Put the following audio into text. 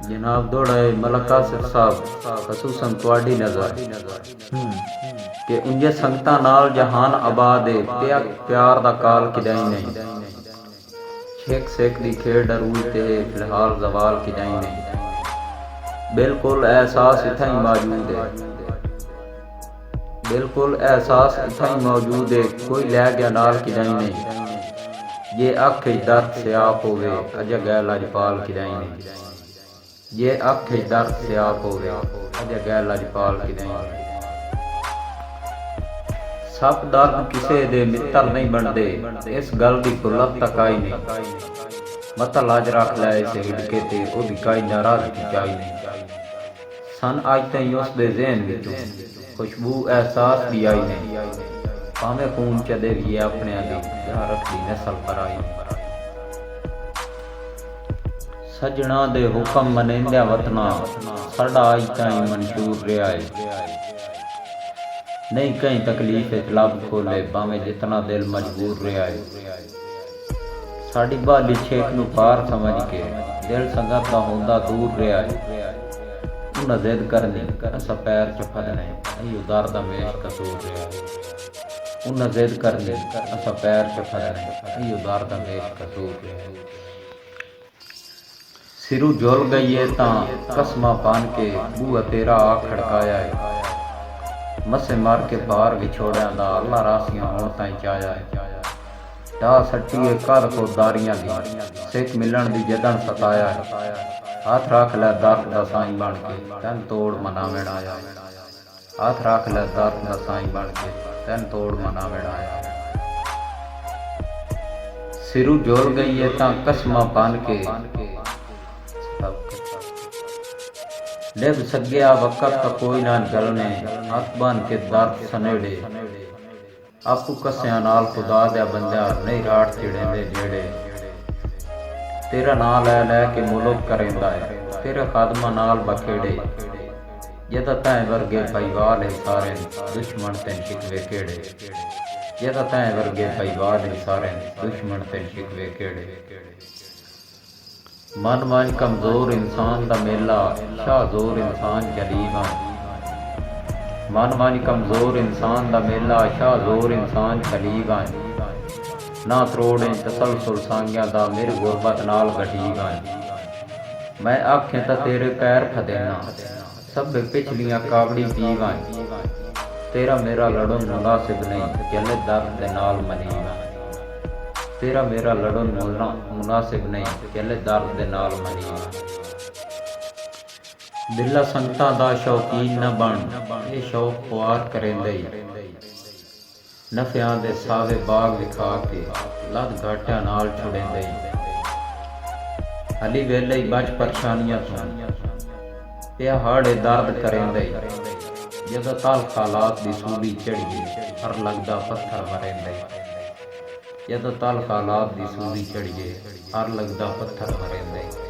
जनाब दौड़े मलक कासिफ साहब खसूसन तुहाडी नज़र कि उंजे संगतां नाल जहान आबाद है प्यार दा काल किदाई नहीं शेख सेख दी खेड़ अरूज ते फिलहाल जवाल किदाई नहीं बिल्कुल एहसास इत्थां ही मौजूद है बिल्कुल एहसास इत्थां ही मौजूद है कोई लै गया नाल किदाई नहीं ये अख दर्द से आप होवे अज गैल लजपाल किदाई नहीं ये अख दर्द से आप होवे अज गैल लजपाल किदाई नहीं सब दर्द किसे दे मित्तर नहीं बनते इस गल की खुलत तक आई नहीं मतलब अज रख लै इसे हिड़के ते ओदी काई नाराजगी चाई नहीं सन अज तई उस दे ज़हन विचों खुशबू एहसास भी आई नहीं भावें खून चदे भी अपने दी रख दी नस्ल पर आई सजना दे हुक्म मनेंद्या वतना साडा अज ताईं मंशूर रहा है नहीं कहीं तकलीफ लब खोले भावें जितना दिल मजबूर रहा है साड़ी बहाली छेक नूं पार समझ के दिल संगत दा होंदा दूर रहा है उन्हें जिद करनी असा पैर च फड़ने अयो दर दा मेश कसूर रहा है उन्हें जिद करनी असा पैर च फड़ने अयो दर दा मेश कसूर रहा है सिरू झुल गई है तां कसमा पान के बूहा तेरा आ खड़काया है मसे मार के बाहर विछोड़िया दा अल्लाह रासियां होण ताईं चाया है ढा सट्टीए कर को दारियां दी सिख मिलन दी जदन सताया है हाथ रख लै दर्द दा साईं बन के तन तोड़ मनावण आया हाथ रख लै दर्द दा साईं बन के तन तोड़ मनावण आया सिरू झुल गई है तां कसमा पान के लिब सग्या वक़्त का कोई ना जलने हथ बन के दर्द सनेड़े आपू कस्या नाल खुदा दे बंदिया नहीं राट चिड़ेंदे जेड़े तेरा नाम लै लै के मुलक करेंदा है तेरे कदमां नाल बखेड़े जदा तैं वर्गे भाईवाल है सारे दुश्मन तेन शिकवे केड़े जदा तैं वर्गे भाईवाल है सारे दुश्मन तेन शिकवे केड़े मन मन कमजोर इंसान दा मेला शाहजोर इंसान जलीवा मन मन कमजोर इंसान दा मेला शाहजोर इंसान जलीवा ना त्रोड़े तसलसल सांगिया दा मेरी गुरबत नाल गटीवा मैं आखें तां तेरे पैर फदेना सब पिछलियां कावड़ी पीवा तेरा मेरा लड़न मुनासिब नहीं चले दर्द दे नाल मनीवा तेरा मेरा लड़न मुनासिब नहीं चले दर्द दे नाल मनीवा दिला संगतां दा शौकीन न बन ये शौक खुआर करेंदे नफियां दे सावे बाग विखा के लद घाटियां नाल छुड़ेंदे हली वेले बच परेशानियां तो पिया हाड़े दर्द करेंदे जदों तल हालात दी सूली चढ़ी हर लगदा पत्थर मरेंदे जदों तल हालात दी सूली चढ़िए हर लगदा पत्थर मरेंदे